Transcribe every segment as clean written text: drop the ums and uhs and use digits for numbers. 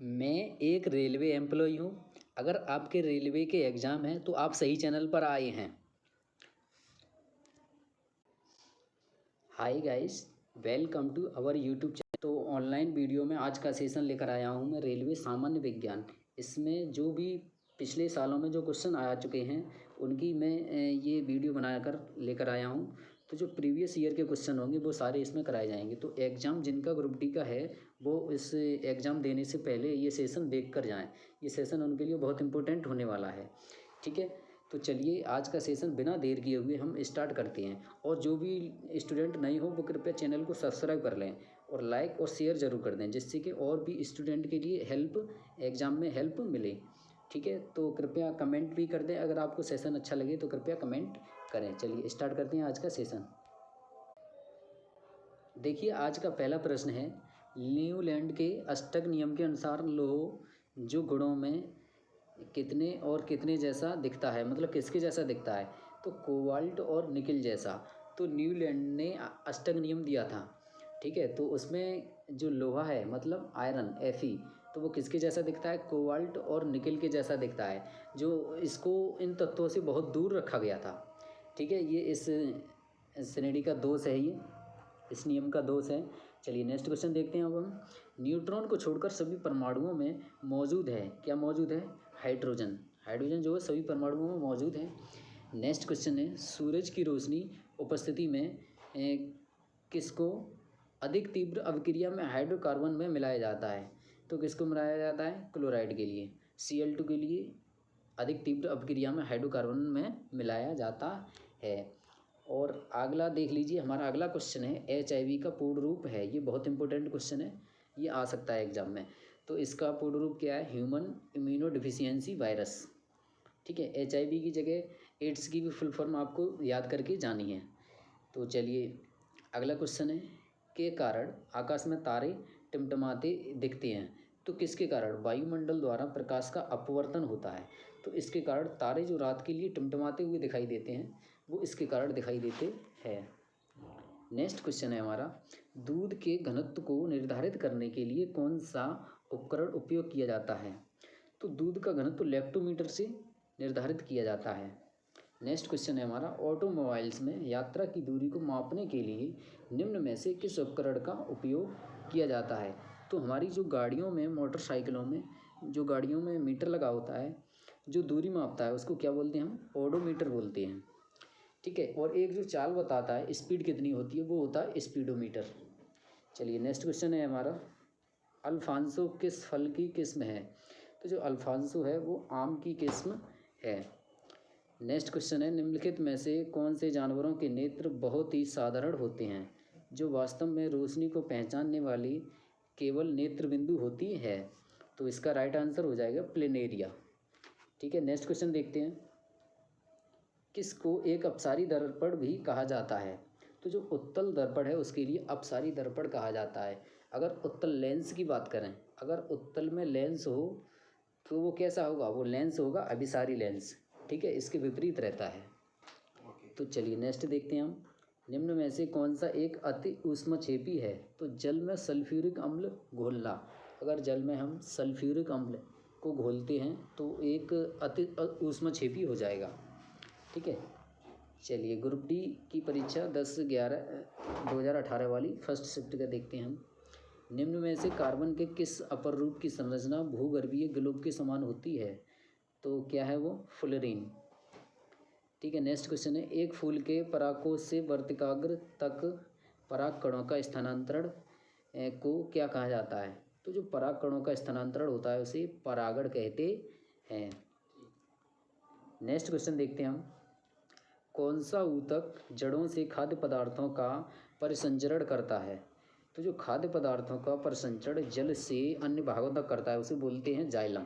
मैं एक railway employ हूँ। अगर आपके रेलवे के एग्ज़ाम हैं तो आप सही चैनल पर आए हैं। Hi guys, welcome to our YouTube channel. तो ऑनलाइन वीडियो में आज का सेशन लेकर आया हूँ मैं रेलवे सामान्य विज्ञान। इसमें जो भी पिछले सालों में जो क्वेश्चन आ चुके हैं उनकी मैं ये वीडियो बनाकर लेकर आया हूँ। तो जो प्रीवियस ईयर के क्वेश्चन होंगे वो सारे इसमें कराए जाएंगे। तो एग्ज़ाम जिनका ग्रुप डी का है वो इस एग्ज़ाम देने से पहले ये सेशन देख कर जाएँ। ये सेशन उनके लिए बहुत इंपॉर्टेंट होने वाला है। ठीक है, तो चलिए आज का सेशन बिना देर किए हुए हम स्टार्ट करते हैं। और जो भी स्टूडेंट नहीं हो वो कृपया चैनल को सब्सक्राइब कर लें और लाइक और शेयर ज़रूर कर दें, जिससे कि और भी स्टूडेंट के लिए एग्ज़ाम में हेल्प मिले। ठीक है, तो कृपया कमेंट भी कर दें। अगर आपको सेशन अच्छा लगे तो कृपया कमेंट करें। चलिए स्टार्ट करते हैं आज का सेशन। देखिए आज का पहला प्रश्न है, न्यूलैंड के अष्टक नियम के अनुसार लोह जो गुणों में कितने और कितने जैसा दिखता है, मतलब किसके जैसा दिखता है? तो कोबाल्ट और निकल जैसा। तो न्यूलैंड ने अष्टक नियम दिया था। ठीक है, तो उसमें जो लोहा है मतलब आयरन Fe, तो वो किसके जैसा दिखता है? कोबाल्ट और निकल के जैसा दिखता है। जो इसको इन तत्वों से बहुत दूर रखा गया था। ठीक है, ये इस श्रेणी का दोष है, ये इस नियम का दोष है। चलिए नेक्स्ट क्वेश्चन देखते हैं अब हम। न्यूट्रॉन को छोड़कर सभी परमाणुओं में मौजूद है, क्या मौजूद है? हाइड्रोजन। हाइड्रोजन जो है सभी परमाणुओं में मौजूद है। नेक्स्ट क्वेश्चन है, सूरज की रोशनी उपस्थिति में किसको अधिक तीव्र अभिक्रिया में हाइड्रोकार्बन में मिलाया जाता है? तो किसको मिलाया जाता है? क्लोराइड के लिए, Cl2 के लिए अधिक तीव्र अभिक्रिया में हाइड्रोकार्बन में मिलाया जाता है। और अगला देख लीजिए, हमारा अगला क्वेश्चन है HIV का पूर्ण रूप है। ये बहुत इंपॉर्टेंट क्वेश्चन है, ये आ सकता है एग्जाम में। तो इसका पूर्ण रूप क्या है? Human immuno deficiency virus. ठीक है, HIV की जगह एड्स की भी फुल फॉर्म आपको याद करके जानी है। तो चलिए अगला क्वेश्चन है, के कारण आकाश में तारे टिमटिमाते दिखते हैं? तो किसके कारण? वायुमंडल द्वारा प्रकाश का अपवर्तन होता है। तो इसके कारण तारे जो रात के लिए टिमटिमाते हुए दिखाई देते हैं वो इसके कारण दिखाई देते हैं। नेक्स्ट क्वेश्चन है हमारा, दूध के घनत्व को निर्धारित करने के लिए कौन सा उपकरण उपयोग किया जाता है? तो दूध का घनत्व लैक्टोमीटर से निर्धारित किया जाता है। नेक्स्ट क्वेश्चन है हमारा, ऑटोमोबाइल्स में यात्रा की दूरी को मापने के लिए निम्न में से किस उपकरण का उपयोग किया जाता है? तो हमारी जो गाड़ियों में, मोटरसाइकिलों में जो गाड़ियों में मीटर लगा होता है जो दूरी मापता है उसको क्या बोलते हैं? हम ओडोमीटर बोलते हैं। ठीक है, और एक जो चाल बताता है स्पीड कितनी होती है वो होता है स्पीडोमीटर। चलिए नेक्स्ट क्वेश्चन है हमारा, अल्फांसो किस फल की किस्म है? तो जो अल्फांसो है वो आम की किस्म है। नेक्स्ट क्वेश्चन है, निम्नलिखित में से कौन से जानवरों के नेत्र बहुत ही साधारण होते हैं जो वास्तव में रोशनी को पहचानने वाली केवल नेत्र बिंदु होती है? तो इसका राइट आंसर हो जाएगा प्लेनेरिया। ठीक है, नेक्स्ट क्वेश्चन देखते हैं, किसको एक अपसारी दर्पण भी कहा जाता है? तो जो उत्तल दर्पण है उसके लिए अपसारी दर्पण कहा जाता है। अगर उत्तल लेंस की बात करें, अगर उत्तल में लेंस हो तो वो कैसा होगा? वो लेंस होगा अभिसारी लेंस। ठीक है, इसके विपरीत रहता है। तो चलिए नेक्स्ट देखते हैं हम, निम्न में से कौन सा एक अति ऊष्मक्षेपी है? तो जल में सल्फ्यूरिक अम्ल घोलना। अगर जल में हम सल्फ्यूरिक अम्ल को घोलते हैं तो एक अति ऊष्मक्षेपी हो जाएगा। ठीक है, चलिए ग्रुप डी की परीक्षा 10/11/2018 वाली फर्स्ट शिफ्ट का देखते हैं हम। निम्न में से कार्बन के किस अपर रूप की संरचना भूगर्भीय ग्लोब के समान होती है? तो क्या है वो? फुलरीन। ठीक है, नेक्स्ट क्वेश्चन है, एक फूल के परागकोश से वर्तिकाग्र तक पराग कणों का स्थानांतरण को क्या कहा जाता है? तो जो पराग कणों का स्थानांतरण होता है उसे परागण कहते हैं। नेक्स्ट क्वेश्चन देखते हैं हम, कौन सा ऊतक जड़ों से खाद्य पदार्थों का परिसंचरण करता है? तो जो खाद्य पदार्थों का परिसंचरण जल से अन्य भागों तक करता है उसे बोलते हैं जाइलम।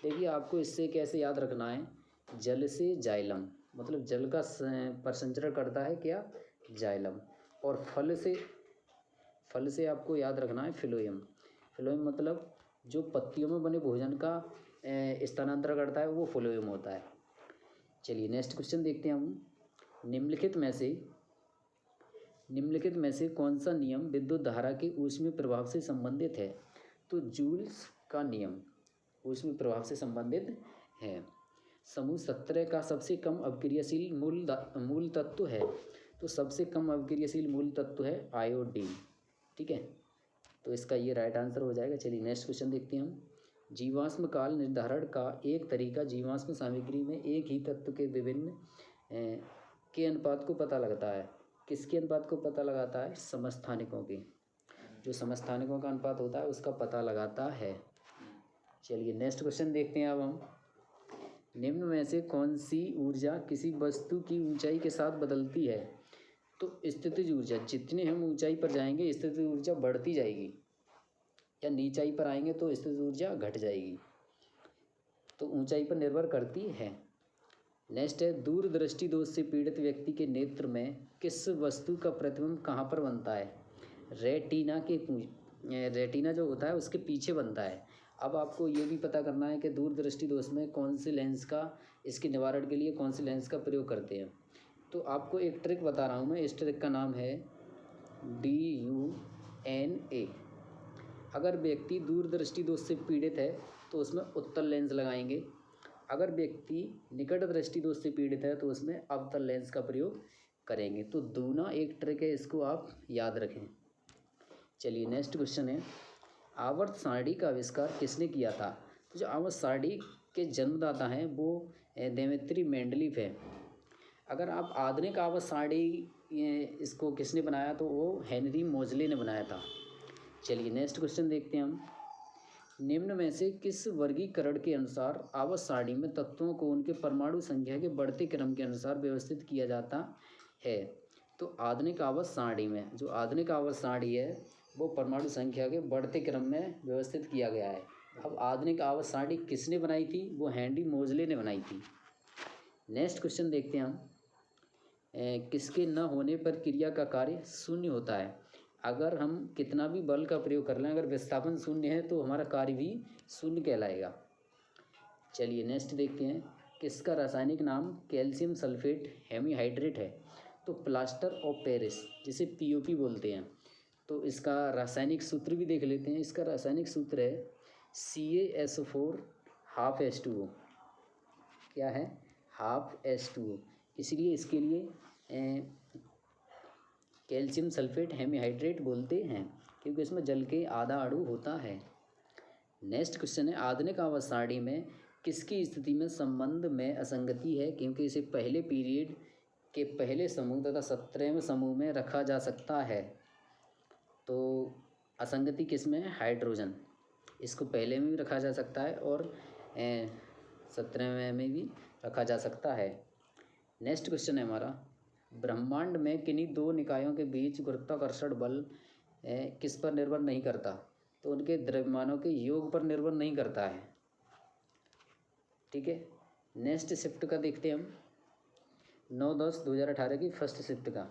देखिए आपको इससे कैसे याद रखना है, जल से जाइलम, मतलब जल का परिसंचरण करता है क्या? जाइलम। और फल से आपको याद रखना है फिलोएम। फिलोएम मतलब जो पत्तियों में बने भोजन का स्थानांतरण करता है वो फिलोएम होता है। चलिए नेक्स्ट क्वेश्चन देखते हैं हम, निम्नलिखित में से कौन सा नियम विद्युत धारा के ऊष्मीय प्रभाव से संबंधित है? तो जूल्स का नियम ऊष्मीय प्रभाव से संबंधित है। समूह 17 का सबसे कम अवक्रियाशील मूल तत्व है, तो सबसे कम अवक्रियाशील मूल तत्व है आयोडीन। ठीक है, तो इसका ये राइट आंसर हो जाएगा। चलिए नेक्स्ट क्वेश्चन देखते हैं हम। जीवाश्म काल निर्धारण का एक तरीका जीवाश्म सामग्री में एक ही तत्व के विभिन्न के अनुपात को पता लगता है। किसके अनुपात को पता लगाता है? समस्थानिकों के। जो समस्थानिकों का अनुपात होता है उसका पता लगाता है। चलिए नेक्स्ट क्वेश्चन देखते हैं अब हम। निम्न में से कौन सी ऊर्जा किसी वस्तु की ऊंचाई के साथ बदलती है? तो स्थितिज ऊर्जा। जितने हम ऊंचाई पर जाएंगे स्थितिज ऊर्जा बढ़ती जाएगी, या नीचाई पर आएंगे तो स्थितिज ऊर्जा घट जाएगी, तो ऊंचाई पर निर्भर करती है। नेक्स्ट है, दूरदृष्टि दोष से पीड़ित व्यक्ति के नेत्र में किस वस्तु का प्रतिबिंब कहाँ पर बनता है? रेटिना जो होता है उसके पीछे बनता है। अब आपको ये भी पता करना है कि दूरदृष्टि दोष में कौन से लेंस का, इसके निवारण के लिए कौन से लेंस का प्रयोग करते हैं। तो आपको एक ट्रिक बता रहा हूँ मैं, इस ट्रिक का नाम है DUNA। अगर व्यक्ति दूरदृष्टि दोष से पीड़ित है तो उसमें उत्तल लेंस लगाएंगे, अगर व्यक्ति निकट दृष्टि दोष से पीड़ित है तो उसमें अवतल लेंस का प्रयोग करेंगे। तो दूना एक ट्रिक है, इसको आप याद रखें। चलिए नेक्स्ट क्वेश्चन है, आवर्त सारणी का आविष्कार किसने किया था? तो जो आवर्त सारणी के जन्मदाता हैं वो देमेत्री मेंडलीव है। अगर आप आधुनिक आवर्त सारणी इसको किसने बनाया? तो वो हेनरी मोजले ने बनाया था। चलिए नेक्स्ट क्वेश्चन देखते हैं हम। निम्न में से किस वर्गीकरण के अनुसार आवर्त सारणी में तत्वों को उनके परमाणु संख्या के बढ़ते क्रम के अनुसार व्यवस्थित किया जाता है? तो आधुनिक आवर्त सारणी में, जो आधुनिक आवर्त सारणी है वो परमाणु संख्या के बढ़ते क्रम में व्यवस्थित किया गया है। अब आधुनिक आवर्त सारणी किसने बनाई थी? वो हेनरी मोजले ने बनाई थी। नेक्स्ट क्वेश्चन देखते हैं हम। किसके न होने पर क्रिया का कार्य शून्य होता है? अगर हम कितना भी बल का प्रयोग कर लें, अगर विस्थापन शून्य है तो हमारा कार्य भी शून्य कहलाएगा। चलिए नेक्स्ट देखते हैं, किसका रासायनिक नाम कैल्शियम सल्फेट हेमीहाइड्रेट है? तो प्लास्टर ऑफ पेरिस, जिसे POP बोलते हैं। तो इसका रासायनिक सूत्र भी देख लेते हैं। इसका रासायनिक सूत्र है CaSO4 हाफ H2O। क्या है? Half H2O। इसलिए इसके लिए कैल्शियम सल्फेट हेमीहाइड्रेट बोलते हैं, क्योंकि इसमें जल के आधा अणु होता है। नेक्स्ट क्वेश्चन है, आधुनिक आवर्त सारणी में किसकी स्थिति में संबंध में असंगति है? क्योंकि इसे पहले पीरियड के पहले समूह तथा 17वें समूह में रखा जा सकता है। तो असंगति किस में है? हाइड्रोजन। इसको पहले में भी रखा जा सकता है और 17वें में भी रखा जा सकता है। नेक्स्ट क्वेश्चन है हमारा, ब्रह्मांड में किन्हीं दो निकायों के बीच गुरुत्वाकर्षण बल किस पर निर्भर नहीं करता? तो उनके द्रव्यमानों के योग पर निर्भर नहीं करता है। ठीक है, नेक्स्ट शिफ्ट का देखते हैं हम, 9/10/2018 की फर्स्ट शिफ्ट का।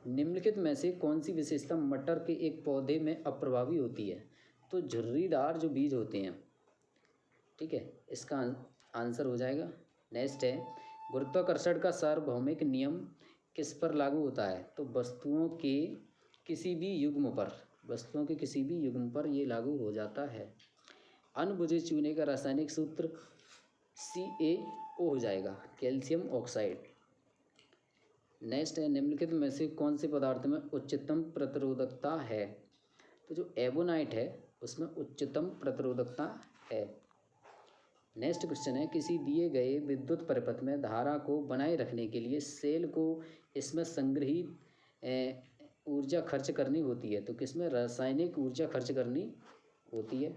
निम्नलिखित में से कौन सी विशेषता मटर के एक पौधे में अप्रभावी होती है? तो झुर्रीदार जो बीज होते हैं। ठीक है, इसका आंसर हो जाएगा। नेक्स्ट है, गुरुत्वाकर्षण का सार्वभौमिक नियम किस पर लागू होता है? तो वस्तुओं के किसी भी युग्म पर ये लागू हो जाता है। अनबुझे चूने का रासायनिक सूत्र CaO हो जाएगा, कैल्शियम ऑक्साइड। नेक्स्ट है, निम्नलिखित में से कौन से पदार्थ में उच्चतम प्रतिरोधकता है? तो जो एबोनाइट है उसमें उच्चतम प्रतिरोधकता है। नेक्स्ट क्वेश्चन है, किसी दिए गए विद्युत परिपथ में धारा को बनाए रखने के लिए सेल को इसमें संग्रहित ऊर्जा खर्च करनी होती है। तो किसमें? रासायनिक ऊर्जा खर्च करनी होती है।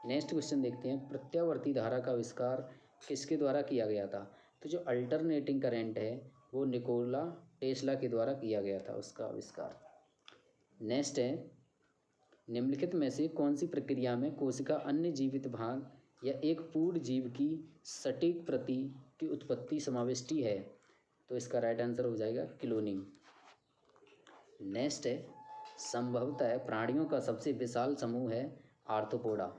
नेक्स्ट क्वेश्चन देखते हैं, प्रत्यावर्ती धारा का आविष्कार किसके द्वारा किया गया था? तो जो अल्टरनेटिंग करंट है वो निकोला टेस्ला के द्वारा किया गया था, उसका आविष्कार। नेक्स्ट है, निम्नलिखित में से कौन सी प्रक्रिया में कोशिका अन्य जीवित भाग या एक पूर्ण जीव की सटीक प्रति की उत्पत्ति समाविष्टि है? तो इसका राइट आंसर हो जाएगा क्लोनिंग। नेक्स्ट है, संभवतः प्राणियों का सबसे विशाल समूह है आर्थ्रोपोडा।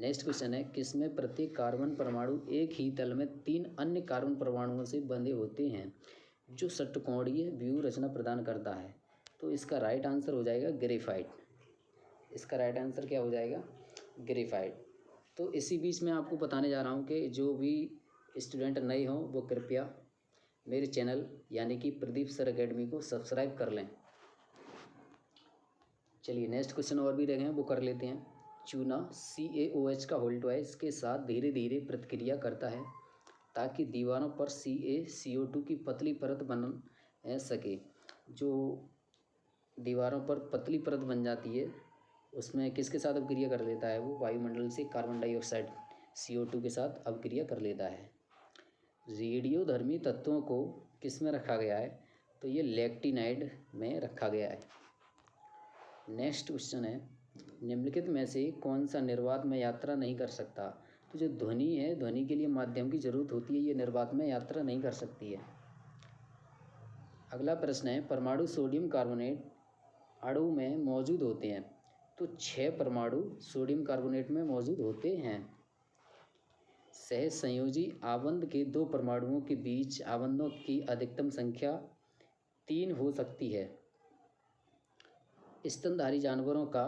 नेक्स्ट क्वेश्चन है, किसमें प्रत्येक कार्बन परमाणु एक ही तल में 3 अन्य कार्बन परमाणुओं से बंधे होते हैं जो षट्कोणीय व्यूह रचना प्रदान करता है? तो इसका राइट आंसर हो जाएगा ग्रेफाइट। इसका राइट आंसर क्या हो जाएगा? ग्रेफाइट। तो इसी बीच में आपको बताने जा रहा हूँ कि जो भी स्टूडेंट नए हों वो कृपया मेरे चैनल यानी कि प्रदीप सर अकेडमी को सब्सक्राइब कर लें। चलिए नेक्स्ट क्वेश्चन और भी रह गए हैं, वो कर लेते हैं। चूना CaOH का होल्ड वाइज के साथ धीरे धीरे प्रतिक्रिया करता है ताकि दीवारों पर CaCO2 की पतली परत बन सके। जो दीवारों पर पतली परत बन जाती है उसमें किसके साथ अभिक्रिया कर लेता है वो? वायुमंडल से कार्बन डाइऑक्साइड CO2 के साथ अभिक्रिया कर लेता है। रेडियोधर्मी तत्वों को किस में रखा गया है? तो ये लैक्टिनाइड में रखा गया है। नेक्स्ट क्वेश्चन है, निम्नलिखित में से कौन सा निर्वात में यात्रा नहीं कर सकता? तो जो ध्वनि है, ध्वनि के लिए माध्यम की जरूरत होती है, ये निर्वात में यात्रा नहीं कर सकती है। अगला प्रश्न है, परमाणु सोडियम कार्बोनेट अणु में मौजूद होते हैं। तो 6 परमाणु सोडियम कार्बोनेट में मौजूद होते हैं। सहसंयोजी आबंध के 2 परमाणुओं के बीच आबंधों की अधिकतम संख्या 3 हो सकती है। स्तनधारी जानवरों का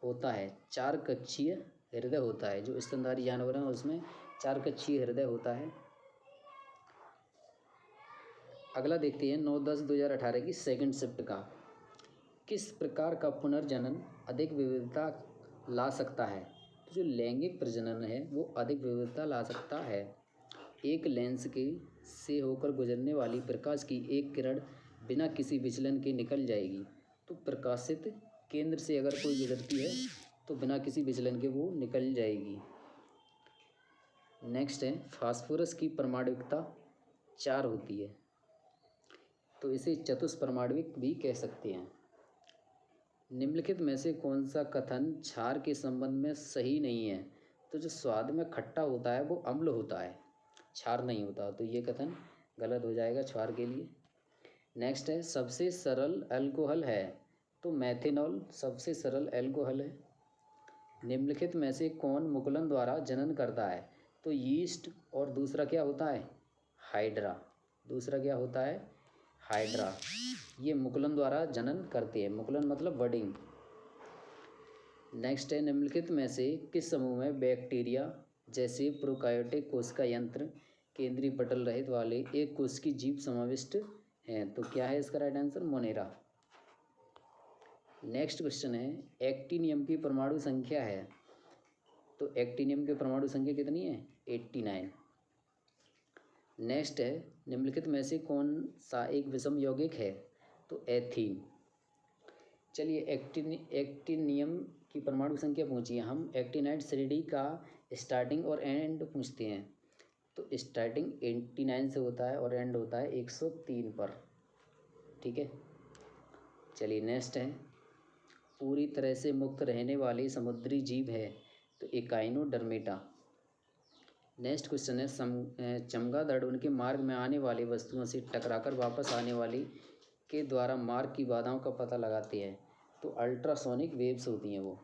होता है 4 कक्षीय हृदय होता है। जो स्तनधारी जानवर हैं उसमें 4 कक्षीय हृदय होता है। अगला देखते हैं 9/10/2018 की सेकंड शिफ्ट का। किस प्रकार का पुनर्जनन अधिक विविधता ला सकता है? तो जो लैंगिक प्रजनन है वो अधिक विविधता ला सकता है। एक लेंस के से होकर गुजरने वाली प्रकाश की एक किरण बिना किसी विचलन के निकल जाएगी। तो प्रकाशित केंद्र से अगर कोई गुजरती है तो बिना किसी विचलन के वो निकल जाएगी। नेक्स्ट है, फास्फोरस की परमाणुकता 4 होती है तो इसे चतुष्परमाणुक भी कह सकते हैं। निम्नलिखित में से कौन सा कथन क्षार के संबंध में सही नहीं है? तो जो स्वाद में खट्टा होता है वो अम्ल होता है, क्षार नहीं होता। तो ये कथन गलत हो जाएगा क्षार के लिए। नेक्स्ट है, सबसे सरल अल्कोहल है। तो मेथेनॉल सबसे सरल अल्कोहल है। निम्नलिखित में से कौन मुकुलन द्वारा जनन करता है? तो यीस्ट और दूसरा क्या होता है? हाइड्रा। दूसरा क्या होता है? हाइड्रा। ये मुकुलन द्वारा जनन करते हैं। मुकुलन मतलब बर्डिंग। नेक्स्ट है, निम्नलिखित में से किस समूह में बैक्टीरिया जैसे प्रोकायोटिक कोशिका यंत्र केंद्रीय पटल रहित वाले एक कोशिकीय जीव समाविष्ट हैं? तो क्या है इसका right answer? Monera. Next question है, एक्टिनियम की परमाणु संख्या है। तो एक्टिनियम की परमाणु संख्या कितनी है? 89। नेक्स्ट है, निम्नलिखित में से कौन सा एक विषम यौगिक है? तो एथीन। चलिए एक्टिनियम की परमाणु संख्या पूछिए। हम एक्टिनाइड श्रेणी का स्टार्टिंग और एंड पूछते हैं। तो स्टार्टिंग 89 से होता है और एंड होता है 103 पर। ठीक है, चलिए नेक्स्ट है, पूरी तरह से मुक्त रहने वाले समुद्री जीव है। तो एकाइनोडर्मेटा। नेक्स्ट क्वेश्चन है, चमगादड़ उनके मार्ग में आने वाली वस्तुओं से टकराकर वापस आने वाली के द्वारा मार्ग की बाधाओं का पता लगाते हैं। तो अल्ट्रासोनिक वेव्स होती हैं वो।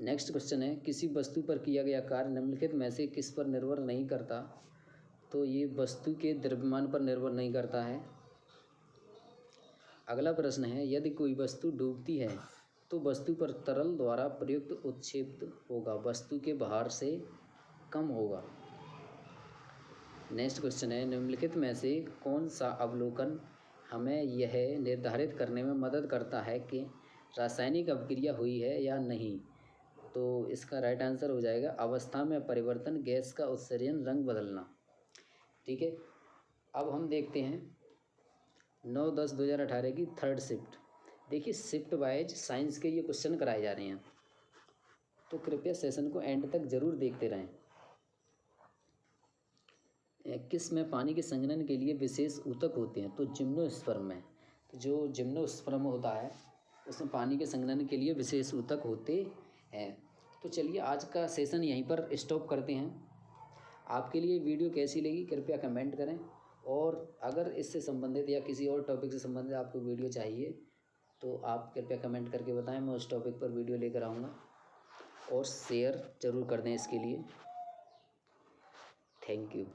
नेक्स्ट क्वेश्चन है, किसी वस्तु पर किया गया कार्य निम्नलिखित में से किस पर निर्भर नहीं करता? तो ये वस्तु के द्रव्यमान पर निर्भर नहीं करता है। अगला प्रश्न है, यदि कोई वस्तु डूबती है तो वस्तु पर तरल द्वारा प्रयुक्त उत्क्षेप होगा वस्तु के भार से कम होगा। नेक्स्ट क्वेश्चन है, निम्नलिखित में से कौन सा अवलोकन हमें यह निर्धारित करने में मदद करता है कि रासायनिक अभिक्रिया हुई है या नहीं? तो इसका राइट आंसर हो जाएगा अवस्था में परिवर्तन, गैस का उत्सर्जन, रंग बदलना। ठीक है, अब हम देखते हैं 9/10/2018 की थर्ड शिफ्ट। देखिए शिफ्ट वाइज साइंस के ये क्वेश्चन कराए जा रहे हैं तो कृपया सेशन को एंड तक जरूर देखते रहें। किस में पानी के संघनन के लिए विशेष ऊतक होते हैं? तो जिम्नोस्पर्म में। तो जो जिम्नोस्पर्म होता है उसमें पानी के संघनन के लिए विशेष ऊतक होते हैं। तो चलिए आज का सेशन यहीं पर स्टॉप करते हैं। आपके लिए वीडियो कैसी लगी कृपया कमेंट करें, और अगर इससे संबंधित या किसी और टॉपिक से संबंधित आपको वीडियो चाहिए तो आप कृपया कमेंट करके बताएं, मैं उस टॉपिक पर वीडियो लेकर आऊँगा। और शेयर ज़रूर कर दें इसके लिए। Thank you.